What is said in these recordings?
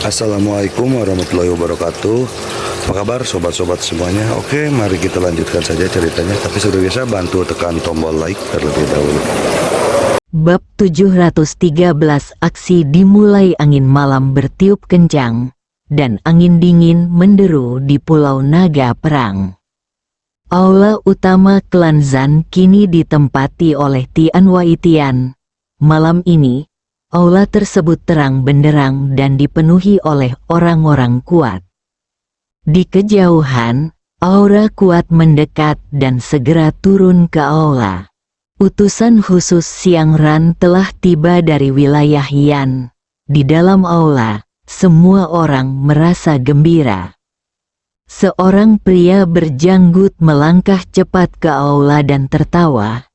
Assalamualaikum warahmatullahi wabarakatuh. Apa kabar sobat-sobat semuanya? Oke, mari kita lanjutkan saja ceritanya. Tapi seperti biasa bantu tekan tombol like terlebih dahulu. Bab 713. Aksi dimulai. Angin malam bertiup kencang, dan angin dingin menderu di Pulau Naga Perang. Aula utama klan Zan kini ditempati oleh Tian Wai Tian. Malam ini, aula tersebut terang benderang dan dipenuhi oleh orang-orang kuat. Di kejauhan, aura kuat mendekat dan segera turun ke aula. Utusan khusus Siang Ran telah tiba dari wilayah Yan. Di dalam aula, semua orang merasa gembira. Seorang pria berjanggut melangkah cepat ke aula dan tertawa.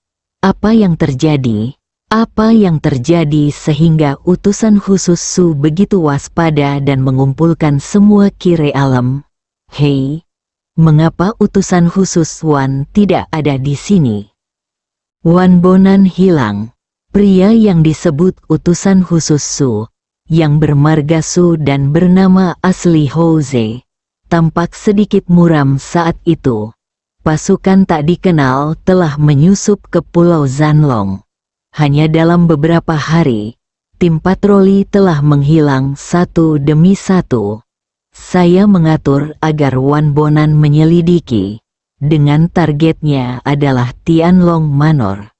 Apa yang terjadi? Apa yang terjadi sehingga utusan khusus Su begitu waspada dan mengumpulkan semua kire alam? Hei, mengapa utusan khusus Wan tidak ada di sini? Wan Bonan hilang. Pria yang disebut utusan khusus Su, yang bermarga Su dan bernama asli Houze, tampak sedikit muram saat itu. Pasukan tak dikenal telah menyusup ke Pulau Zanlong. Hanya dalam beberapa hari, tim patroli telah menghilang satu demi satu. Saya mengatur agar Wan Bonan menyelidiki, dengan targetnya adalah Tianlong Manor.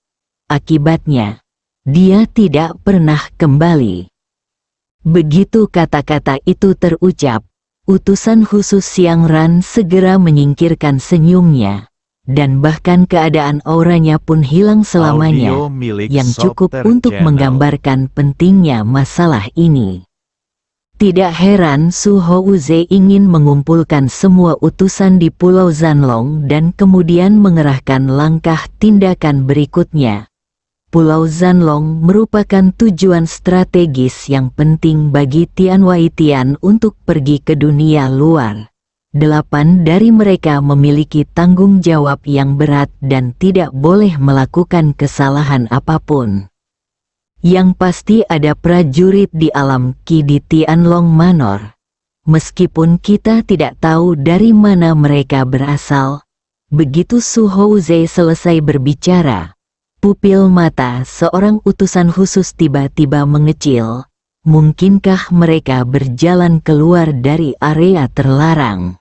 Akibatnya, dia tidak pernah kembali. Begitu kata-kata itu terucap, utusan khusus Siang Ran segera menyingkirkan senyumnya. Dan bahkan keadaan auranya pun hilang selamanya, yang cukup untuk menggambarkan pentingnya masalah ini. Tidak heran Su Houze ingin mengumpulkan semua utusan di Pulau Zanlong dan kemudian mengerahkan langkah tindakan berikutnya. Pulau Zanlong merupakan tujuan strategis yang penting bagi Tian Wai Tian untuk pergi ke dunia luar. 8 dari mereka memiliki tanggung jawab yang berat dan tidak boleh melakukan kesalahan apapun. Yang pasti ada prajurit di alam Ki di Tianlong Manor. Meskipun kita tidak tahu dari mana mereka berasal. Begitu Su Houze selesai berbicara, pupil mata seorang utusan khusus tiba-tiba mengecil. Mungkinkah mereka berjalan keluar dari area terlarang?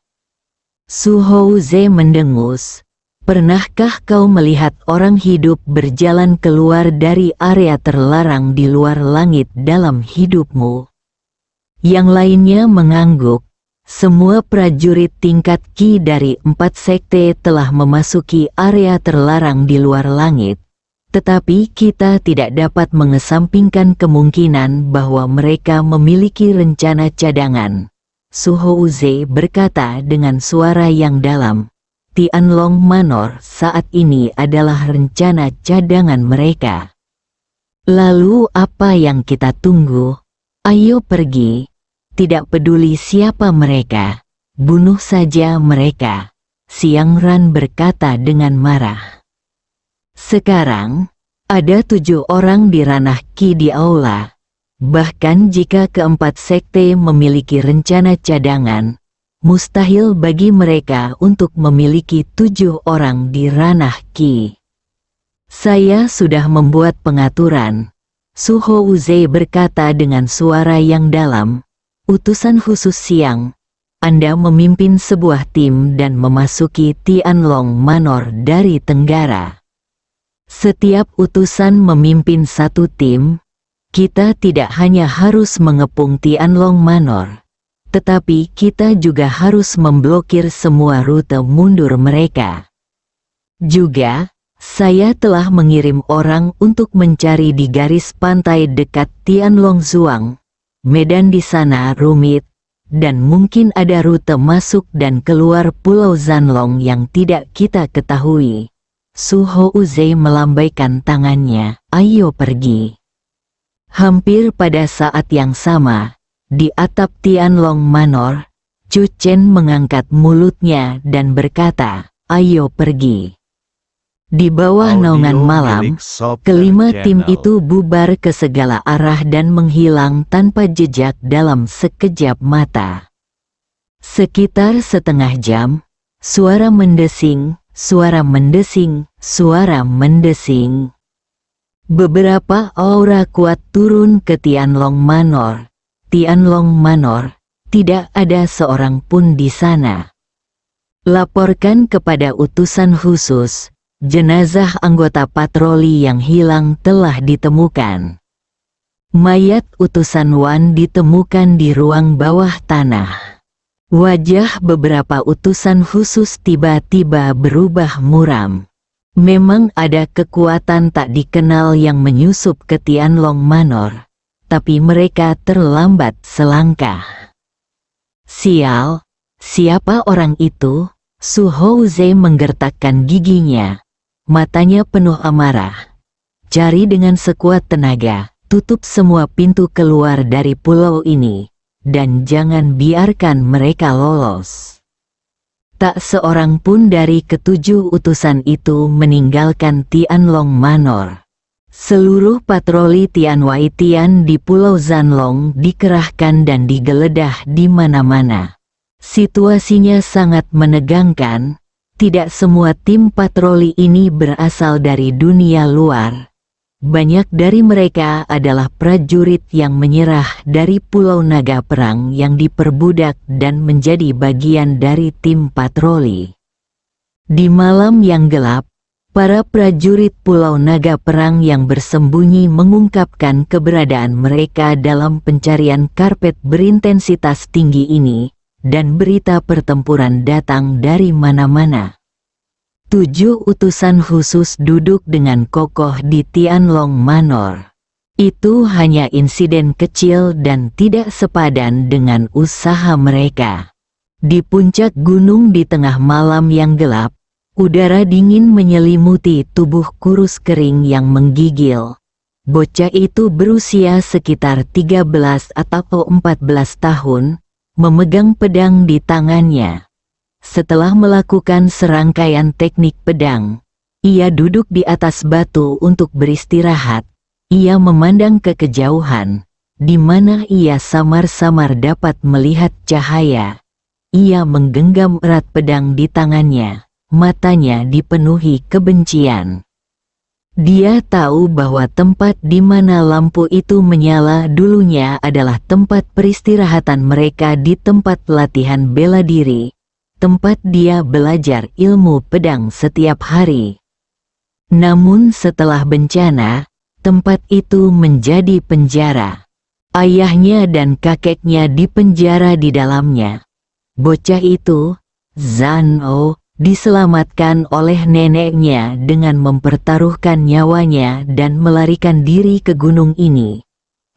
Su Houze mendengus. Pernahkah kau melihat orang hidup berjalan keluar dari area terlarang di luar langit dalam hidupmu? Yang lainnya mengangguk. Semua prajurit tingkat Ki dari 4 sekte telah memasuki area terlarang di luar langit. Tetapi kita tidak dapat mengesampingkan kemungkinan bahwa mereka memiliki rencana cadangan. Su Houze berkata dengan suara yang dalam, Tianlong Manor saat ini adalah rencana cadangan mereka. Lalu apa yang kita tunggu? Ayo pergi. Tidak peduli siapa mereka, bunuh saja mereka. Siang Ran berkata dengan marah. Sekarang, ada 7 orang di ranah Ki di aula. Bahkan jika keempat sekte memiliki rencana cadangan, mustahil bagi mereka untuk memiliki 7 orang di ranah Ki. Saya sudah membuat pengaturan. Su Houze berkata dengan suara yang dalam. Utusan khusus Siang, Anda memimpin sebuah tim dan memasuki Tianlong Manor dari tenggara. Setiap utusan memimpin satu tim. Kita tidak hanya harus mengepung Tianlong Manor, tetapi kita juga harus memblokir semua rute mundur mereka. Juga, saya telah mengirim orang untuk mencari di garis pantai dekat Tianlong Zuang. Medan di sana rumit, dan mungkin ada rute masuk dan keluar Pulau Zanlong yang tidak kita ketahui. Su Houze melambaikan tangannya, ayo pergi. Hampir pada saat yang sama, di atap Tianlong Manor, Chu Chen mengangkat mulutnya dan berkata, ayo pergi. Di bawah naungan Audio malam, milik Soft kelima tim Channel. itu bubar ke segala arah dan menghilang tanpa jejak dalam sekejap mata. Sekitar setengah jam, suara mendesing, suara mendesing, suara mendesing. Beberapa aura kuat turun ke Tianlong Manor. Tianlong Manor, tidak ada seorang pun di sana. Laporkan kepada utusan khusus, jenazah anggota patroli yang hilang telah ditemukan. Mayat utusan Wan ditemukan di ruang bawah tanah. Wajah beberapa utusan khusus tiba-tiba berubah muram. Memang ada kekuatan tak dikenal yang menyusup ke Tianlong Manor, tapi mereka terlambat selangkah. Sial, siapa orang itu? Su Houze menggertakkan giginya. Matanya penuh amarah. Cari dengan sekuat tenaga, tutup semua pintu keluar dari pulau ini, dan jangan biarkan mereka lolos. Tak seorang pun dari ketujuh utusan itu meninggalkan Tianlong Manor. Seluruh patroli Tian Wai Tian di Pulau Zanlong dikerahkan dan digeledah di mana-mana. Situasinya sangat menegangkan. Tidak semua tim patroli ini berasal dari dunia luar. Banyak dari mereka adalah prajurit yang menyerah dari Pulau Naga Perang yang diperbudak dan menjadi bagian dari tim patroli. Di malam yang gelap, para prajurit Pulau Naga Perang yang bersembunyi mengungkapkan keberadaan mereka dalam pencarian karpet berintensitas tinggi ini, dan berita pertempuran datang dari mana-mana. 7 utusan khusus duduk dengan kokoh di Tianlong Manor. Itu hanya insiden kecil dan tidak sepadan dengan usaha mereka. Di puncak gunung di tengah malam yang gelap, udara dingin menyelimuti tubuh kurus kering yang menggigil. Bocah itu berusia sekitar 13 atau 14 tahun, memegang pedang di tangannya. Setelah melakukan serangkaian teknik pedang, ia duduk di atas batu untuk beristirahat. Ia memandang ke kejauhan, di mana ia samar-samar dapat melihat cahaya. Ia menggenggam erat pedang di tangannya, matanya dipenuhi kebencian. Dia tahu bahwa tempat di mana lampu itu menyala dulunya adalah tempat peristirahatan mereka di tempat latihan bela diri. Tempat dia belajar ilmu pedang setiap hari. Namun setelah bencana, tempat itu menjadi penjara. Ayahnya dan kakeknya dipenjara di dalamnya. Bocah itu, Zhao, diselamatkan oleh neneknya dengan mempertaruhkan nyawanya dan melarikan diri ke gunung ini.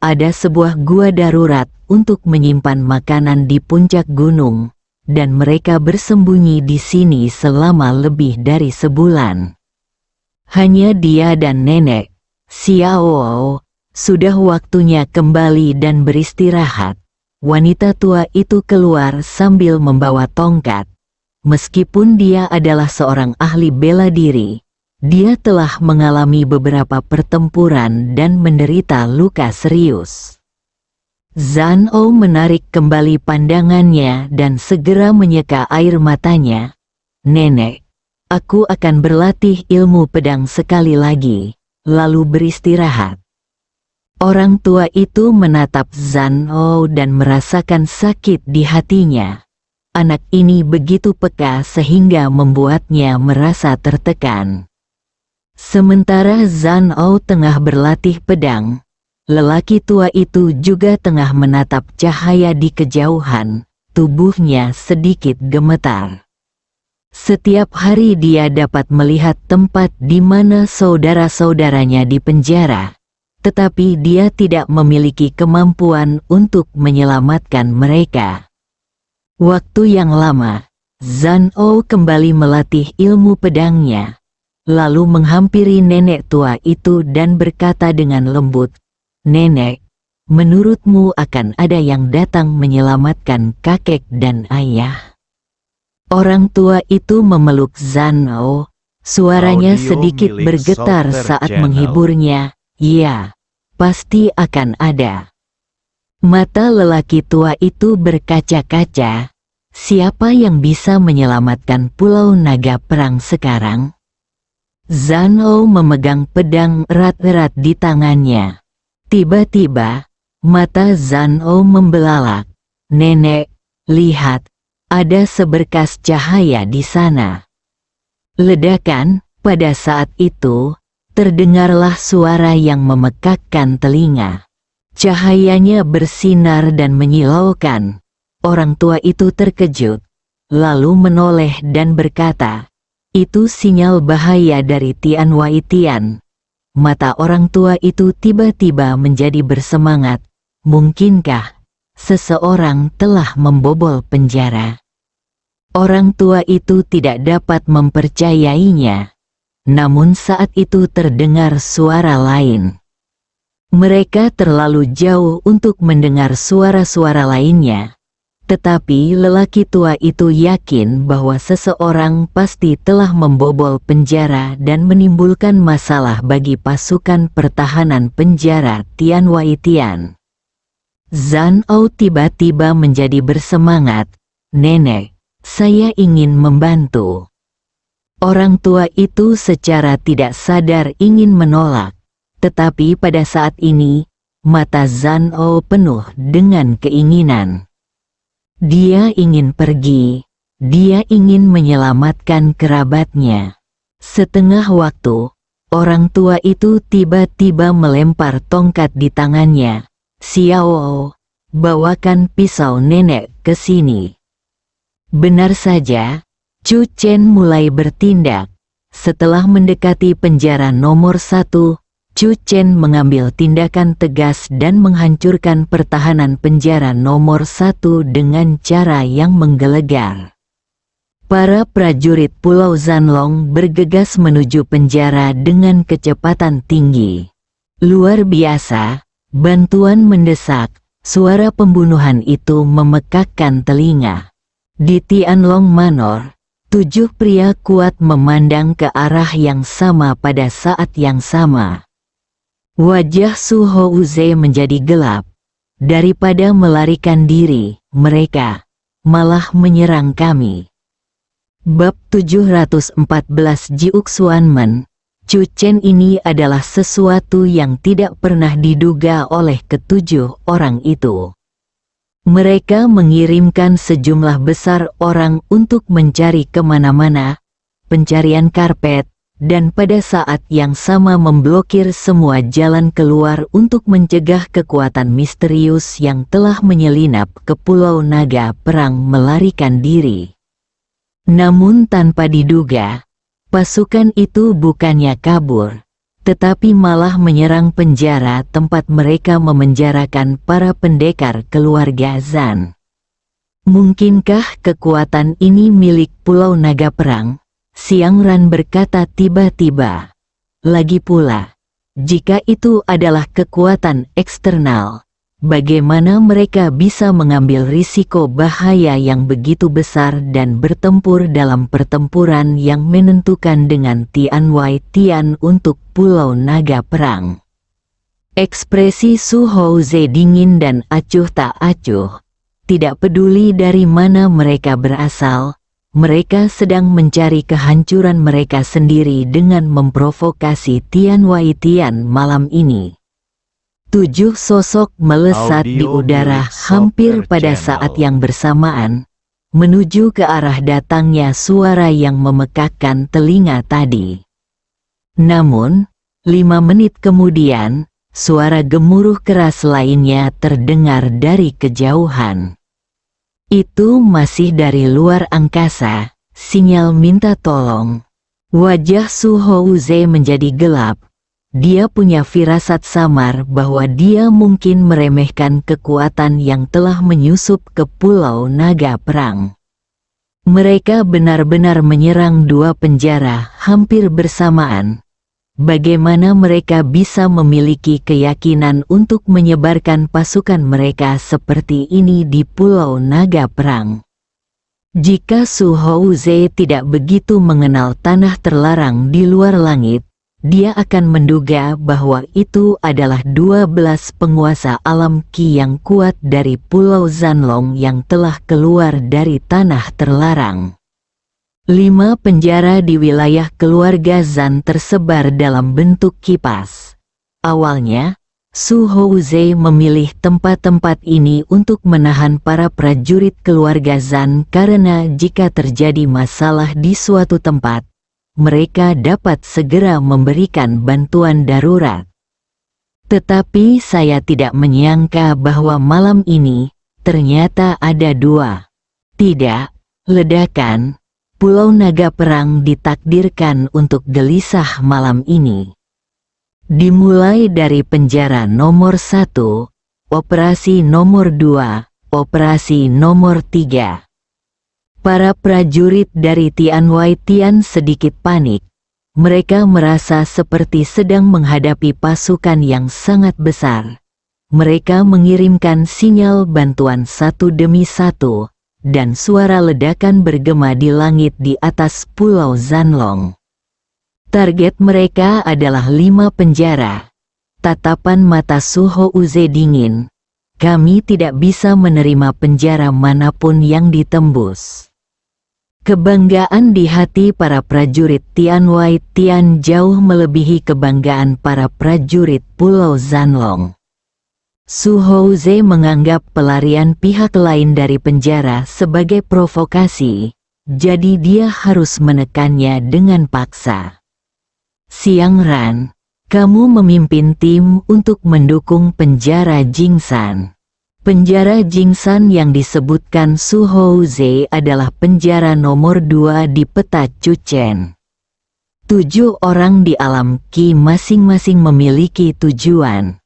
Ada sebuah gua darurat untuk menyimpan makanan di puncak gunung, dan mereka bersembunyi di sini selama lebih dari sebulan. Hanya dia dan nenek, Xiao, sudah waktunya kembali dan beristirahat. Wanita tua itu keluar sambil membawa tongkat. Meskipun dia adalah seorang ahli bela diri, dia telah mengalami beberapa pertempuran dan menderita luka serius. Zhao menarik kembali pandangannya dan segera menyeka air matanya. Nenek, aku akan berlatih ilmu pedang sekali lagi, lalu beristirahat. Orang tua itu menatap Zhao dan merasakan sakit di hatinya. Anak ini begitu peka sehingga membuatnya merasa tertekan. Sementara Zhao tengah berlatih pedang, lelaki tua itu juga tengah menatap cahaya di kejauhan, tubuhnya sedikit gemetar. Setiap hari dia dapat melihat tempat di mana saudara-saudaranya dipenjara, tetapi dia tidak memiliki kemampuan untuk menyelamatkan mereka. Waktu yang lama, Zhao kembali melatih ilmu pedangnya, lalu menghampiri nenek tua itu dan berkata dengan lembut, "Nenek, menurutmu akan ada yang datang menyelamatkan kakek dan ayah?" Orang tua itu memeluk Zhao, Suaranya Audio sedikit milik bergetar Solter saat Channel. menghiburnya. Ya, pasti akan ada. Mata lelaki tua itu berkaca-kaca. Siapa yang bisa menyelamatkan Pulau Naga Perang sekarang? Zanhou memegang pedang erat-erat di tangannya. Tiba-tiba, mata Zanhou membelalak. Nenek, lihat, ada seberkas cahaya di sana. Ledakan, pada saat itu, terdengarlah suara yang memekakkan telinga. Cahayanya bersinar dan menyilaukan. Orang tua itu terkejut, lalu menoleh dan berkata, "Itu sinyal bahaya dari Tian Wai Tian." Mata orang tua itu tiba-tiba menjadi bersemangat. Mungkinkah seseorang telah membobol penjara? Orang tua itu tidak dapat mempercayainya. Namun saat itu terdengar suara lain. Mereka terlalu jauh untuk mendengar suara-suara lainnya. Tetapi lelaki tua itu yakin bahwa seseorang pasti telah membobol penjara dan menimbulkan masalah bagi pasukan pertahanan penjara Tian Wai Tian. Zanhou tiba-tiba menjadi bersemangat. "Nenek, saya ingin membantu." Orang tua itu secara tidak sadar ingin menolak. Tetapi pada saat ini, mata Zanhou penuh dengan keinginan. Dia ingin pergi, dia ingin menyelamatkan kerabatnya. Setengah waktu, orang tua itu tiba-tiba melempar tongkat di tangannya. "Xiao, bawakan pisau nenek ke sini." Benar saja, Chu Chen mulai bertindak. Setelah mendekati penjara nomor 1, Chu Chen mengambil tindakan tegas dan menghancurkan pertahanan penjara nomor 1 dengan cara yang menggelegar. Para prajurit Pulau Zanlong bergegas menuju penjara dengan kecepatan tinggi. Luar biasa, bantuan mendesak, suara pembunuhan itu memekakkan telinga. Di Tianlong Manor, 7 pria kuat memandang ke arah yang sama pada saat yang sama. Wajah Su Houze menjadi gelap. Daripada melarikan diri, mereka malah menyerang kami. Bab 714 Jiuk Xuanmen. Chu Chen ini adalah sesuatu yang tidak pernah diduga oleh ketujuh orang itu. Mereka mengirimkan sejumlah besar orang untuk mencari kemana-mana, pencarian karpet, dan pada saat yang sama memblokir semua jalan keluar untuk mencegah kekuatan misterius yang telah menyelinap ke Pulau Naga Perang melarikan diri. Namun tanpa diduga, pasukan itu bukannya kabur, tetapi malah menyerang penjara tempat mereka memenjarakan para pendekar keluarga Zan. Mungkinkah kekuatan ini milik Pulau Naga Perang? Xiang Ran berkata tiba-tiba. Lagi pula, jika itu adalah kekuatan eksternal, bagaimana mereka bisa mengambil risiko bahaya yang begitu besar dan bertempur dalam pertempuran yang menentukan dengan Tian Wai Tian untuk Pulau Naga Perang? Ekspresi Su Houze dingin dan acuh tak acuh. Tidak peduli dari mana mereka berasal, mereka sedang mencari kehancuran mereka sendiri dengan memprovokasi Tian Wai Tian malam ini. 7 sosok melesat di Audio udara milik hampir Solter pada Channel. saat yang bersamaan, menuju ke arah datangnya suara yang memekakkan telinga tadi. Namun, 5 menit kemudian, suara gemuruh keras lainnya terdengar dari kejauhan. Itu masih dari luar angkasa, sinyal minta tolong. Wajah Su Houze menjadi gelap. Dia punya firasat samar bahwa dia mungkin meremehkan kekuatan yang telah menyusup ke Pulau Naga Perang. Mereka benar-benar menyerang 2 penjara hampir bersamaan. Bagaimana mereka bisa memiliki keyakinan untuk menyebarkan pasukan mereka seperti ini di Pulau Naga Perang? Jika Su Houze tidak begitu mengenal tanah terlarang di luar langit, dia akan menduga bahwa itu adalah 12 penguasa alam Qi yang kuat dari Pulau Zanlong yang telah keluar dari tanah terlarang. 5 penjara di wilayah keluarga Zan tersebar dalam bentuk kipas. Awalnya, Su Houze memilih tempat-tempat ini untuk menahan para prajurit keluarga Zan karena jika terjadi masalah di suatu tempat, mereka dapat segera memberikan bantuan darurat. Tetapi saya tidak menyangka bahwa malam ini, ternyata ada 2. Tidak, ledakan. Pulau Naga Perang ditakdirkan untuk gelisah malam ini. Dimulai dari penjara nomor 1, operasi nomor 2, operasi nomor 3. Para prajurit dari Tianwai Tian sedikit panik. Mereka merasa seperti sedang menghadapi pasukan yang sangat besar. Mereka mengirimkan sinyal bantuan satu demi satu, dan suara ledakan bergema di langit di atas Pulau Zanlong. Target mereka adalah 5 penjara. Tatapan mata Su Houze dingin. Kami tidak bisa menerima penjara manapun yang ditembus. Kebanggaan di hati para prajurit Tianwai Tian jauh melebihi kebanggaan para prajurit Pulau Zanlong. Su Houze menganggap pelarian pihak lain dari penjara sebagai provokasi, jadi dia harus menekannya dengan paksa. Siang Ran, kamu memimpin tim untuk mendukung penjara Jingsan. Penjara Jingsan yang disebutkan Su Houze adalah penjara nomor 2 di peta Chuchen. 7 orang di alam Qi masing-masing memiliki tujuan.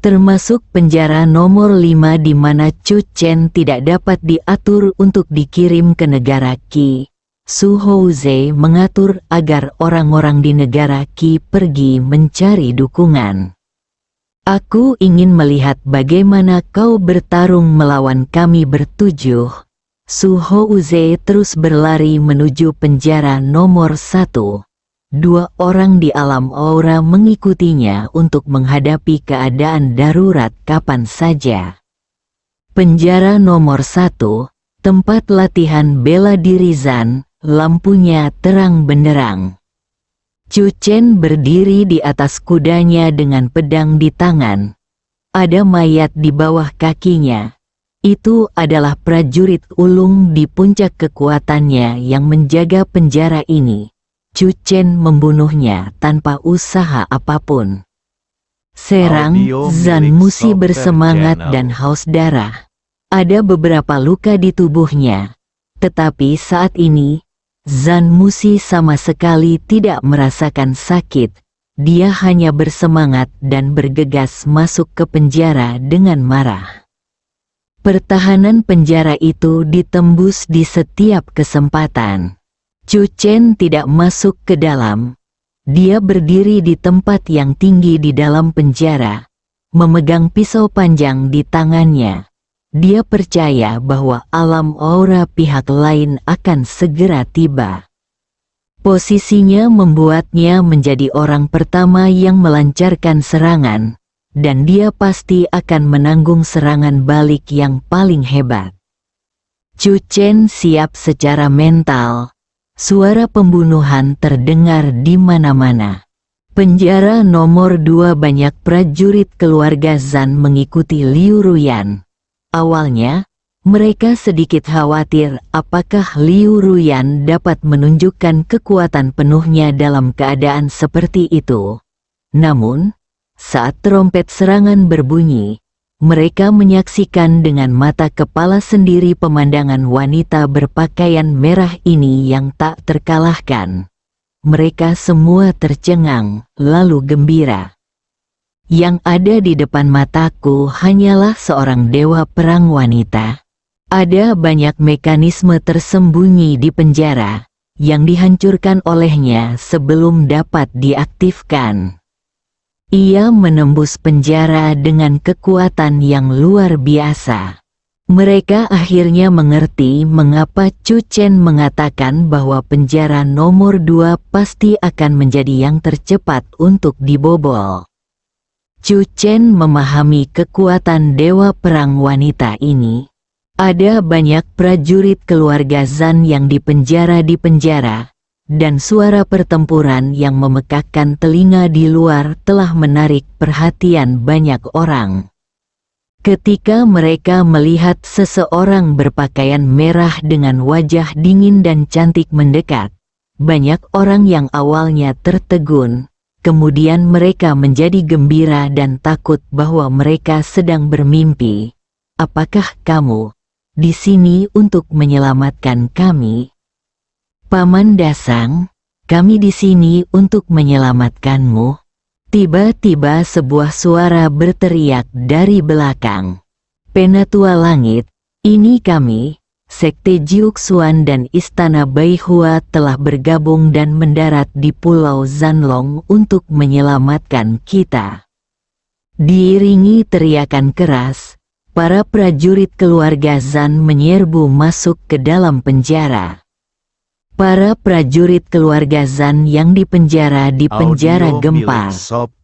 Termasuk penjara nomor 5 di mana Chuchen tidak dapat diatur untuk dikirim ke negara Qi. Su Houze mengatur agar orang-orang di negara Qi pergi mencari dukungan. Aku ingin melihat bagaimana kau bertarung melawan kami bertujuh. Su Houze terus berlari menuju penjara nomor 1. 2 orang di alam aura mengikutinya untuk menghadapi keadaan darurat kapan saja. Penjara nomor 1, tempat latihan bela diri Zan. Lampunya terang benderang. Chuchen berdiri di atas kudanya dengan pedang di tangan. Ada mayat di bawah kakinya. Itu adalah prajurit ulung di puncak kekuatannya yang menjaga penjara ini. Chuchen membunuhnya tanpa usaha apapun. Serang, Zan Musi bersemangat dan haus darah. Ada beberapa luka di tubuhnya. Tetapi saat ini, Zan Musi sama sekali tidak merasakan sakit. Dia hanya bersemangat dan bergegas masuk ke penjara dengan marah. Pertahanan penjara itu ditembus di setiap kesempatan. Chuchen tidak masuk ke dalam. Dia berdiri di tempat yang tinggi di dalam penjara, memegang pisau panjang di tangannya. Dia percaya bahwa alam aura pihak lain akan segera tiba. Posisinya membuatnya menjadi orang pertama yang melancarkan serangan, dan dia pasti akan menanggung serangan balik yang paling hebat. Chuchen siap secara mental. Suara pembunuhan terdengar di mana-mana. Penjara nomor 2 banyak prajurit keluarga Zan mengikuti Liu Ruyan. Awalnya, mereka sedikit khawatir apakah Liu Ruyan dapat menunjukkan kekuatan penuhnya dalam keadaan seperti itu. Namun, saat trompet serangan berbunyi, mereka menyaksikan dengan mata kepala sendiri pemandangan wanita berpakaian merah ini yang tak terkalahkan. Mereka semua tercengang, lalu gembira. Yang ada di depan mataku hanyalah seorang dewa perang wanita. Ada banyak mekanisme tersembunyi di penjara, yang dihancurkan olehnya sebelum dapat diaktifkan. Ia menembus penjara dengan kekuatan yang luar biasa. Mereka akhirnya mengerti mengapa Chu Chen mengatakan bahwa penjara nomor 2 pasti akan menjadi yang tercepat untuk dibobol. Chu Chen memahami kekuatan dewa perang wanita ini. Ada banyak prajurit keluarga Zan yang dipenjara di penjara, dan suara pertempuran yang memekakkan telinga di luar telah menarik perhatian banyak orang. Ketika mereka melihat seseorang berpakaian merah dengan wajah dingin dan cantik mendekat, banyak orang yang awalnya tertegun, kemudian mereka menjadi gembira dan takut bahwa mereka sedang bermimpi. "Apakah kamu di sini untuk menyelamatkan kami?" "Paman Dasang, kami di sini untuk menyelamatkanmu." Tiba-tiba sebuah suara berteriak dari belakang. "Penatua Langit, ini kami, Sekte Jiuxuan dan Istana Baihua telah bergabung dan mendarat di Pulau Zanlong untuk menyelamatkan kita." Diiringi teriakan keras, para prajurit keluarga Zan menyerbu masuk ke dalam penjara. Para prajurit keluarga Zan yang dipenjara di penjara gempar.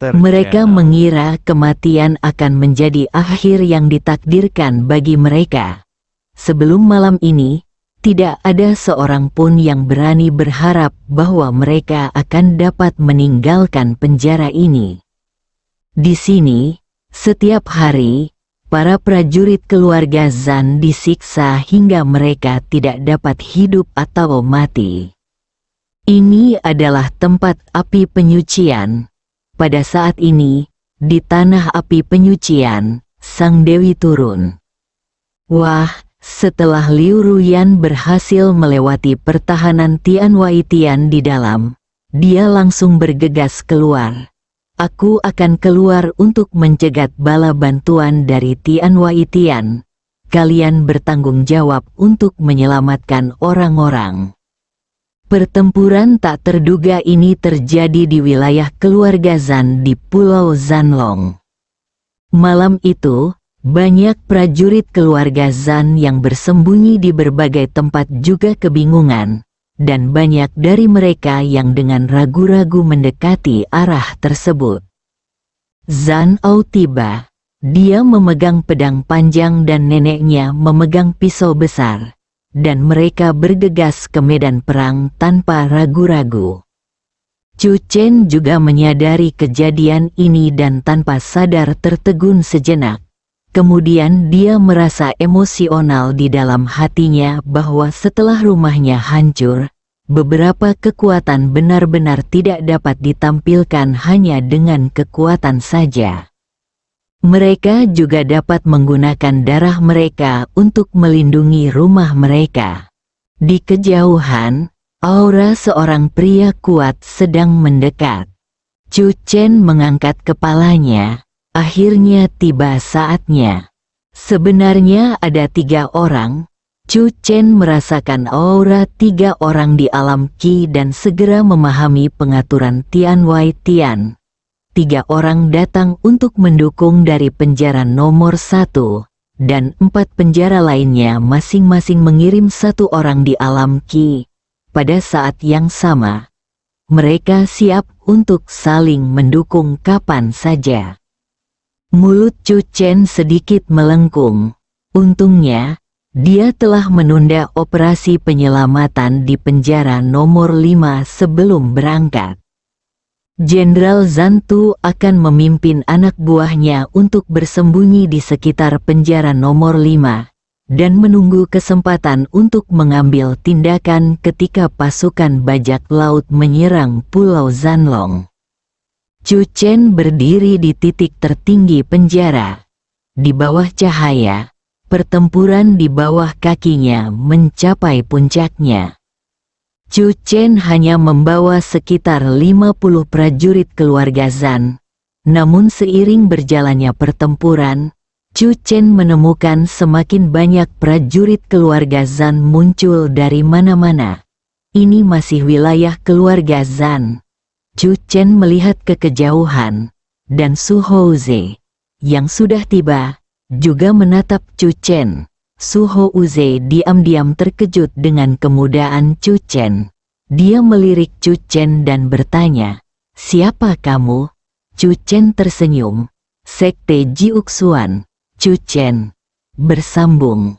Mereka mengira kematian akan menjadi akhir yang ditakdirkan bagi mereka. Sebelum malam ini, tidak ada seorang pun yang berani berharap bahwa mereka akan dapat meninggalkan penjara ini. Di sini, setiap hari, para prajurit keluarga Zan disiksa hingga mereka tidak dapat hidup atau mati. Ini adalah tempat api penyucian. Pada saat ini, di tanah api penyucian, Sang Dewi turun. Wah, setelah Liu Ruyan berhasil melewati pertahanan Tian Wai Tian di dalam, dia langsung bergegas keluar. "Aku akan keluar untuk mencegat bala bantuan dari Tian Wai Tian. Kalian bertanggung jawab untuk menyelamatkan orang-orang." Pertempuran tak terduga ini terjadi di wilayah keluarga Zan di Pulau Zanlong. Malam itu, banyak prajurit keluarga Zan yang bersembunyi di berbagai tempat juga kebingungan. Dan banyak dari mereka yang dengan ragu-ragu mendekati arah tersebut. Zan Au tiba. Dia memegang pedang panjang dan neneknya memegang pisau besar. Dan mereka bergegas ke medan perang tanpa ragu-ragu. Chu Chen juga menyadari kejadian ini dan tanpa sadar tertegun sejenak. Kemudian dia merasa emosional di dalam hatinya bahwa setelah rumahnya hancur, beberapa kekuatan benar-benar tidak dapat ditampilkan hanya dengan kekuatan saja. Mereka juga dapat menggunakan darah mereka untuk melindungi rumah mereka. Di kejauhan, aura seorang pria kuat sedang mendekat. Chu Chen mengangkat kepalanya. Akhirnya tiba saatnya. Sebenarnya ada 3 orang. Chu Chen merasakan aura 3 orang di alam Qi dan segera memahami pengaturan Tian Wai Tian. 3 orang datang untuk mendukung dari penjara nomor 1, dan 4 penjara lainnya masing-masing mengirim 1 orang di alam Qi. Pada saat yang sama, mereka siap untuk saling mendukung kapan saja. Mulut Chu Chen sedikit melengkung. Untungnya, dia telah menunda operasi penyelamatan di penjara nomor 5 sebelum berangkat. Jenderal Zantu akan memimpin anak buahnya untuk bersembunyi di sekitar penjara nomor 5, dan menunggu kesempatan untuk mengambil tindakan ketika pasukan bajak laut menyerang Pulau Zanlong. Chu Chen berdiri di titik tertinggi penjara. Di bawah cahaya, pertempuran di bawah kakinya mencapai puncaknya. Chu Chen hanya membawa sekitar 50 prajurit keluarga Zan. Namun seiring berjalannya pertempuran, Chu Chen menemukan semakin banyak prajurit keluarga Zan muncul dari mana-mana. Ini masih wilayah keluarga Zan. Chu Chen melihat ke kejauhan, dan Su Houze, yang sudah tiba, juga menatap Chu Chen. Suho Uze diam-diam terkejut dengan kemudaan Chu Chen. Dia melirik Chu Chen dan bertanya, "Siapa kamu?" Chu Chen tersenyum. "Sekte Jiuxuan." Chu Chen bersambung,